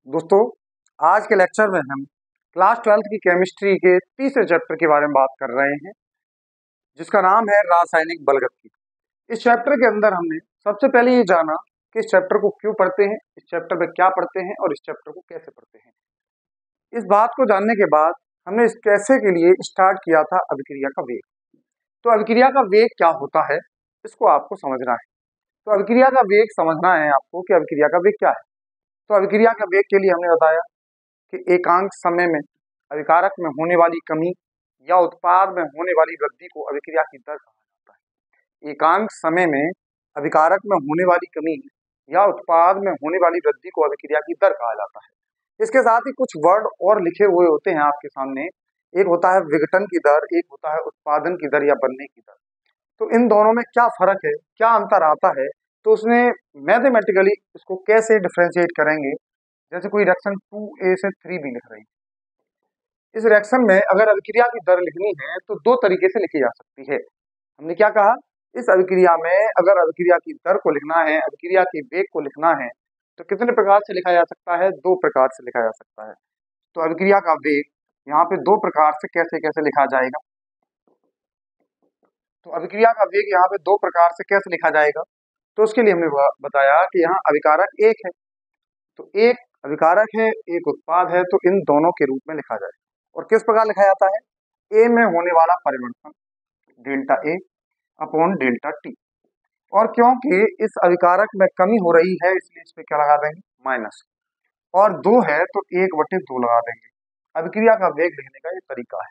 दोस्तों, आज के लेक्चर में हम क्लास 12th की केमिस्ट्री के तीसरे चैप्टर के बारे में बात कर रहे हैं, जिसका नाम है रासायनिक बलगति। इस चैप्टर के अंदर हमने सबसे पहले ये जाना कि इस चैप्टर को क्यों पढ़ते हैं, इस चैप्टर में क्या पढ़ते हैं और इस चैप्टर को कैसे पढ़ते हैं। इस बात को जानने के बाद हमने इस कैसे के लिए स्टार्ट किया था अभिक्रिया का वेग। तो अभिक्रिया का वेग क्या होता है, इसको आपको समझना है। तो अभिक्रिया का वेग समझना है आपको कि अभिक्रिया का वेग क्या है। तो अभिक्रिया का वेग के लिए हमने बताया कि एकांक समय में अभिकारक में होने वाली कमी या उत्पाद में होने वाली वृद्धि को अभिक्रिया की दर कहा जाता है। एकांक समय में अभिकारक में होने वाली कमी या उत्पाद में होने वाली वृद्धि को अभिक्रिया की दर कहा जाता है। इसके साथ ही कुछ वर्ड और लिखे हुए होते हैं आपके सामने। एक होता है विघटन की दर, एक होता है उत्पादन की दर या बनने की दर। तो इन दोनों में क्या फर्क है, क्या अंतर आता है, तो उसमें मैथमेटिकली इसको कैसे डिफ्रेंशिएट करेंगे। जैसे कोई रिएक्शन 2A से 3B लिख रही है, इस रिएक्शन में अगर अभिक्रिया की दर लिखनी है तो दो तरीके से लिखी जा सकती है। हमने क्या कहा, इस अभिक्रिया में अगर अभिक्रिया की दर को लिखना है, अभिक्रिया के वेग को लिखना है, तो कितने प्रकार से लिखा जा सकता है? दो प्रकार से लिखा जा सकता है। तो अभिक्रिया का वेग यहाँ पे दो प्रकार से कैसे कैसे लिखा जाएगा। तो अभिक्रिया का वेग यहाँ पे दो प्रकार से कैसे लिखा जाएगा, तो उसके लिए हमने बताया कि यहाँ अभिकारक एक है, तो एक अभिकारक है, एक उत्पाद है, तो इन दोनों के रूप में लिखा जाए। और किस प्रकार लिखा जाता है? ए में होने वाला परिवर्तन delta A upon delta T. और क्योंकि इस अभिकारक में कमी हो रही है इसलिए इस पे क्या लगा देंगे? माइनस। और दो है तो 1/2 लगा देंगे। अभिक्रिया का वेग लिखने का ये तरीका है।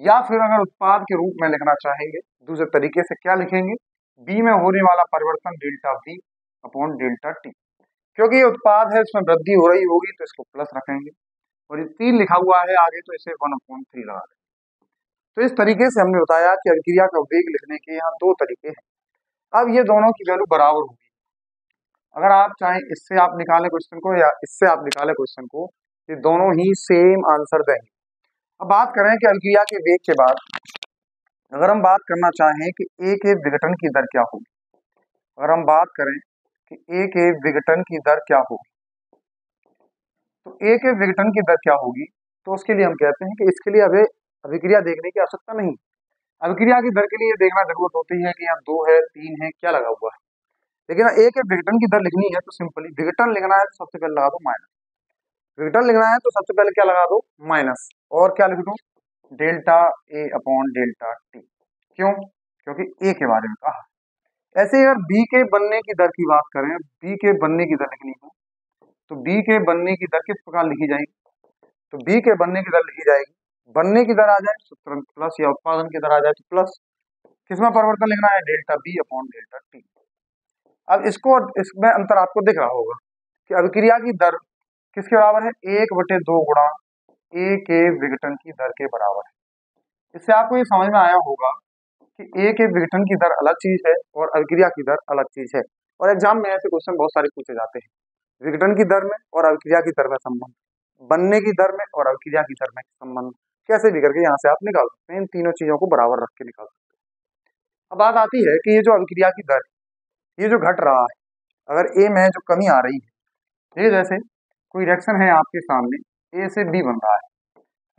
या फिर अगर उत्पाद के रूप में लिखना चाहेंगे दूसरे तरीके से क्या लिखेंगे? बी में होने वाला परिवर्तन delta B upon delta T. क्योंकि ये उत्पाद है, इसमें वृद्धि हो रही होगी तो इसको प्लस रखेंगे, और ये 3 लिखा हुआ है आगे तो इसे 1/3 लगा देंगे। तो इस तरीके से हमने बताया कि अभिक्रिया का वेग लिखने के यहाँ दो तरीके हैं। अब ये दोनों की वैल्यू बराबर होगी। अगर आप चाहें इससे आप निकालें क्वेश्चन को या इससे आप निकालें क्वेश्चन को, ये दोनों ही सेम आंसर देंगे। अब बात करें कि अभिक्रिया के वेग के बाद अगर हम बात करना चाहें कि ए के विघटन की दर क्या होगी, अगर हम बात करें कि ए के विघटन की दर क्या होगी, तो ए के विघटन की दर क्या होगी, तो उसके लिए हम कहते हैं कि इसके लिए अभी अभिक्रिया देखने की आवश्यकता नहीं। अभिक्रिया की दर के लिए देखना जरूरत होती है कि यहाँ 2 है 3 है क्या लगा हुआ है। लेकिन ए के विघटन की दर लिखनी है तो सिंपली विघटन लिखना है तो सबसे पहले लगा दो माइनस। विघटन लिखना है तो सबसे पहले क्या लगा दो? माइनस। और क्या लिख दो? Delta A upon delta T. क्यों? क्योंकि ए के बारे में कहा। ऐसे अगर बी के बनने की दर की बात करें, बी के बनने की दर लिखनी हो तो बी के बनने की दर किस प्रकार लिखी जाएगी? तो बी के बनने की दर लिखी जाएगी, बनने की दर आ जाए तो तुरंत प्लस, या उत्पादन की दर आ जाए तो प्लस। किसमें परिवर्तन लिखना है? Delta B upon delta T. अब इसको इसमें अंतर आपको दिख रहा होगा कि अभिक्रिया की दर किसके बराबर है? 1/2 गुणा ए के विघटन की दर के बराबर है। इससे आपको ये समझ में आया होगा कि ए के विघटन की दर अलग चीज है और अभिक्रिया की दर अलग चीज है। और एग्जाम में ऐसे क्वेश्चन बहुत सारे पूछे जाते हैं, विघटन की दर में और अभिक्रिया की दर में संबंध, बनने की दर में और अभिक्रिया की दर में संबंध, कैसे भी करके यहाँ से आप निकाल सकते हैं। इन तीनों चीजों को बराबर रख के निकाल सकते हैं। अब बात आती है कि ये जो अभिक्रिया की दर, ये जो घट रहा है, अगर ए में जो कमी आ रही है, ये जैसे कोई रिएक्शन है आपके सामने, ए से बी बन रहा है,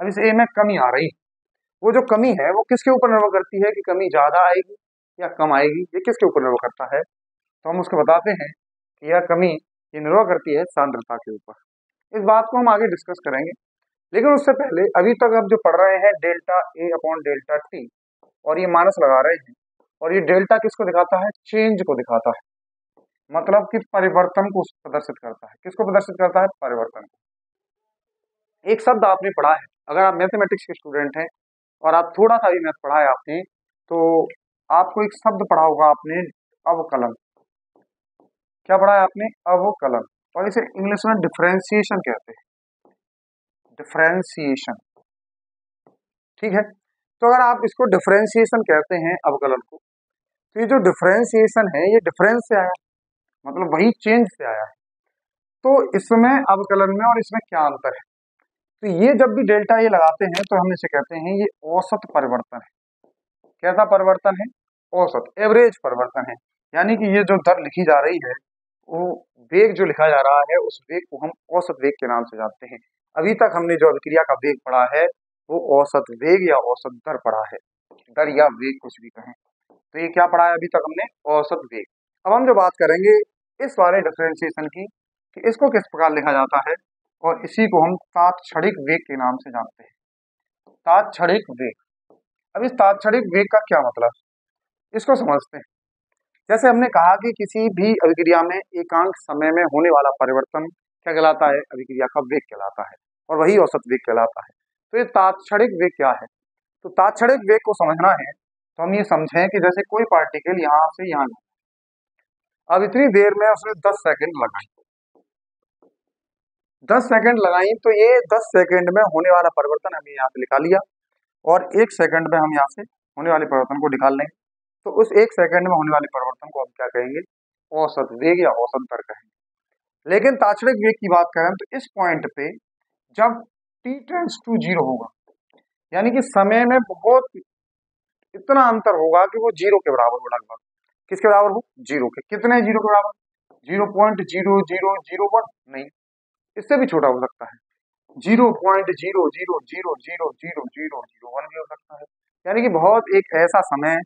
अब इस ए में कमी आ रही है, वो जो कमी है वो किसके ऊपर निर्भर करती है कि कमी ज्यादा आएगी या कम आएगी? ये किसके ऊपर निर्भर करता है? तो हम उसको बताते हैं कि यह कमी ये निर्भर करती है सांद्रता के ऊपर। इस बात को हम आगे डिस्कस करेंगे, लेकिन उससे पहले अभी तक हम जो पढ़ रहे हैं delta A upon delta T, और ये माइनस लगा रहे हैं, और ये डेल्टा किसको दिखाता है? चेंज को दिखाता है, मतलब कि परिवर्तन को प्रदर्शित करता है। किसको प्रदर्शित करता है? परिवर्तन को। एक शब्द आपने पढ़ा है, अगर आप मैथमेटिक्स के स्टूडेंट हैं और आप थोड़ा सा भी मैथ पढ़ा है आपने, तो आपको एक शब्द पढ़ा होगा आपने, अवकलन। क्या पढ़ा है आपने? अवकलन। और इसे इंग्लिश में डिफरेंशिएशन कहते हैं, डिफरेंशिएशन। ठीक है, तो अगर आप इसको डिफरेंशिएशन कहते हैं अवकलन को, तो ये जो डिफरेंशिएशन है ये डिफरेंस से आया, मतलब वही चेंज से आया है। तो इसमें अवकलन में और इसमें क्या अंतर है? तो ये जब भी डेल्टा ये लगाते हैं तो हम इसे कहते हैं ये औसत परिवर्तन है। कैसा परिवर्तन है? औसत, एवरेज परिवर्तन है। यानी कि ये जो दर लिखी जा रही है वो वेग जो लिखा जा रहा है उस वेग को हम औसत वेग के नाम से जानते हैं। अभी तक हमने जो अभिक्रिया का वेग पढ़ा है वो औसत वेग या औसत दर पढ़ा है, दर या वेग कुछ भी कहें। तो ये क्या पढ़ा है अभी तक हमने? औसत वेग। अब हम जो बात करेंगे इस वाले डिफरेंशिएशन की कि इसको किस प्रकार लिखा जाता है, और इसी को हम तात्क्षणिक वेग के नाम से जानते हैं। तात्क्षणिक वेग। अब इस तात्क्षणिक वेग का क्या मतलब, इसको समझते हैं। जैसे हमने कहा कि किसी भी अभिक्रिया में एकांक समय में होने वाला परिवर्तन क्या कहलाता है? अभिक्रिया का वेग कहलाता है, और वही औसत वेग कहलाता है। तो ये तात्क्षणिक वेग क्या है? तो तात्क्षणिक वेग को समझना है तो हम ये समझें कि जैसे कोई पार्टिकल यहाँ से यहाँ, अब इतनी देर में उसने 10 सेकंड लगाई, 10 सेकंड लगाई, तो ये 10 सेकंड में होने वाला परिवर्तन हमने यहाँ से निकाल लिया, और 1 सेकंड में हम यहाँ से होने वाले परिवर्तन को निकाल लेंगे। तो उस 1 सेकंड में होने वाले परिवर्तन को हम क्या कहेंगे? औसत वेग या औसत दर कहेंगे। लेकिन तात्क्षणिक वेग की बात करें तो इस पॉइंट पे जब t टेंड्स टू 0 होगा, यानी कि समय में बहुत इतना अंतर होगा कि वो 0 के बराबर हो, लगभग किसके बराबर हो? 0 के। कितने 0 के बराबर? 0.0001 नहीं, इससे भी छोटा हो सकता है, 0.00000001 भी हो सकता है। यानी कि बहुत एक ऐसा समय,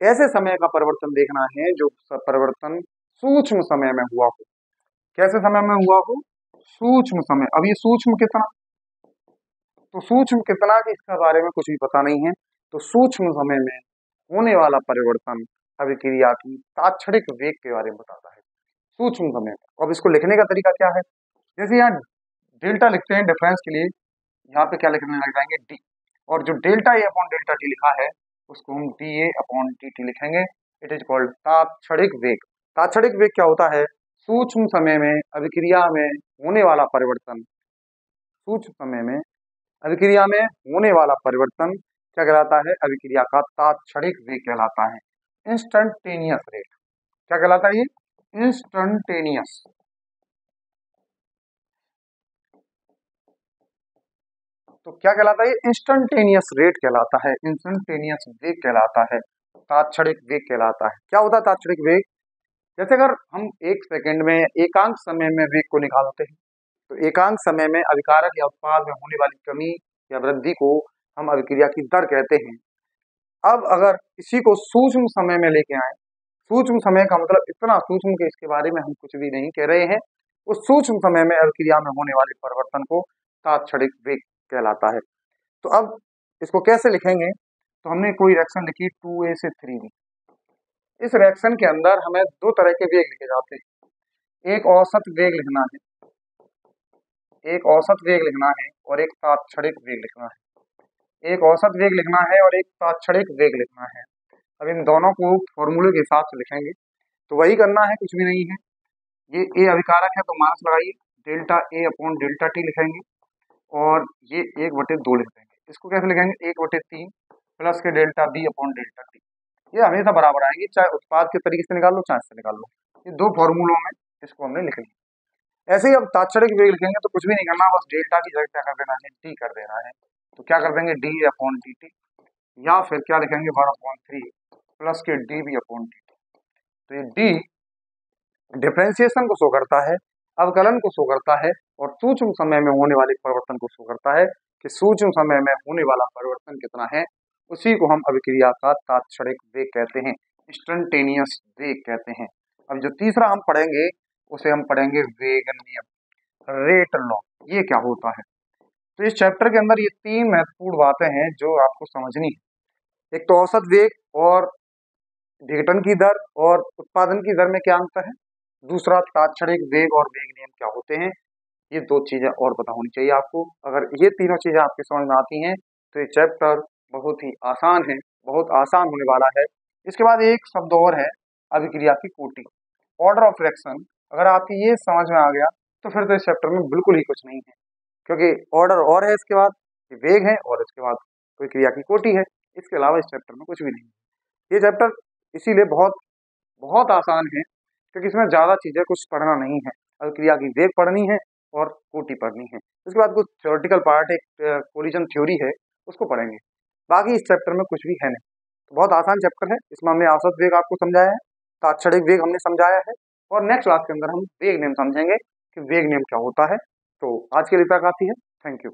ऐसे समय का परिवर्तन देखना है जो परिवर्तन सूक्ष्म समय में हुआ हो। कैसे समय में हुआ हो? सूक्ष्म समय। अब ये सूक्ष्म कितना, तो सूक्ष्म कितना कि इसके बारे में कुछ भी पता नहीं है। तो सूक्ष्म समय में होने वाला परिवर्तन अभिक्रिया की तात्क्षणिक वेग के बारे में बताता है, सूक्ष्म समय में। अब इसको लिखने का तरीका क्या है? जैसे यहाँ डेल्टा लिखते हैं डिफरेंस के लिए, यहाँ पे क्या लिखने लग जाएंगे? डी, और जो delta A upon delta T लिखा है उसको हम D A upon T T लिखेंगे। इट इज कॉल्ड तात्क्षणिक वेग। तात्क्षणिक वेग क्या होता है? सूक्ष्म समय में अभिक्रिया में होने वाला परिवर्तन, सूक्ष्म समय में अभिक्रिया में होने वाला परिवर्तन क्या कहलाता है? अभिक्रिया का तात्क्षणिक वेग कहलाता है, इंस्टंटेनियस रेट। क्या कहलाता है ये? इंस्टंटेनियस। तो क्या कहलाता है ये? इंस्टंटेनियस रेट कहलाता है, इंस्टंटेनियस वेग कहलाता है, तात्क्षणिक वेग कहलाता है। क्या होता है तात्क्षणिक वेग? जैसे अगर हम 1 सेकंड में एकांक समय में वेग को निकालते हैं, तो एकांक समय में अभिकारक या उत्पाद में होने वाली कमी या वृद्धि को हम अभिक्रिया की दर कहते हैं। अब अगर इसी को सूक्ष्म समय में लेके आए, सूक्ष्म समय का मतलब इतना सूक्ष्म कि इसके बारे में हम कुछ भी नहीं कह रहे हैं, उस सूक्ष्म समय में अभिक्रिया में होने वाले परिवर्तन को तात्क्षणिक वेग कहलाता है। तो अब इसको कैसे लिखेंगे? तो हमने कोई रिएक्शन लिखी 2A से 3B। इस रिएक्शन के अंदर हमें दो तरह के वेग लिखे जाते हैं, एक औसत वेग लिखना है, एक औसत वेग लिखना है और एक तात्क्षणिक वेग लिखना है। एक औसत वेग लिखना है और एक तात्क्षणिक वेग लिखना है। अब इन दोनों को फॉर्मूले के हिसाब से लिखेंगे, तो वही करना है, कुछ भी नहीं है। ये ए अभिकारक है तो माइनस लगाइए, delta A upon delta T लिखेंगे, और ये 1/2 लिख देंगे। इसको कैसे लिखेंगे? 1/3 plus K delta B upon delta T. ये हमेशा बराबर आएंगे, चाहे उत्पाद के तरीके से निकाल लो चाहे इससे निकाल लो। ये दो फॉर्मूलों में इसको हमने लिख लिया। ऐसे ही अब तात्क्षणिक वेग लिखेंगे तो कुछ भी नहीं करना, बस डेल्टा की जगह क्या कर देना है? टी कर देना है। तो क्या कर देंगे? डी अपॉन डी टी, या फिर क्या लिखेंगे? 1/3 plus K D B upon D T. तो ये डी डिफरेंशिएशन को शो करता है, अवकलन को शो करता है, और सूक्ष्म समय में होने वाले परिवर्तन को शो करता है कि सूक्ष्म समय में होने वाला परिवर्तन कितना है। उसी को हम अभिक्रिया का तात्क्षणिक वेग कहते हैं, इंस्टंटेनियस वेग कहते हैं। अब जो तीसरा हम पढ़ेंगे उसे हम पढ़ेंगे वेग नियम, रेट लॉ। ये क्या होता है? तो इस चैप्टर के अंदर ये 3 महत्वपूर्ण बातें हैं जो आपको समझनी है। एक तो औसत वेग और विघटन की दर और उत्पादन की दर में क्या अंतर है, दूसरा तात्क्षणिक वेग और वेग नियम क्या होते हैं। ये 2 चीजें और पता होनी चाहिए आपको। अगर ये तीनों चीजें आपके समझ में आती हैं तो ये चैप्टर बहुत ही आसान है, बहुत आसान होने वाला है। इसके बाद एक शब्द और है, अभिक्रिया की कोटि, ऑर्डर ऑफ रिएक्शन। अगर आपकी ये समझ में आ गया तो फिर तो इस चैप्टर में बिल्कुल ही कुछ नहीं है, क्योंकि ऑर्डर और है, इसके बाद वेग है, और इसके बाद कोई क्रिया की कोटि है। इसके अलावा इस चैप्टर में कुछ भी नहीं है। ये चैप्टर इसीलिए बहुत बहुत आसान है क्योंकि इसमें ज्यादा चीजें कुछ पढ़ना नहीं है। अभिक्रिया की वेग पढ़नी है और कोटि पढ़नी है। उसके बाद कुछ थ्योरेटिकल पार्ट, एक कोलिजन थ्योरी है, उसको पढ़ेंगे। बाकी इस चैप्टर में कुछ भी है नहीं, तो बहुत आसान चैप्टर है। इसमें हमने औसत वेग आपको समझाया है, तात्क्षणिक वेग हमने समझाया है, और नेक्स्ट क्लास के अंदर हम वेग नेम समझेंगे कि वेग नेम क्या होता है। तो आज के लिए इतना काफी है। Thank you.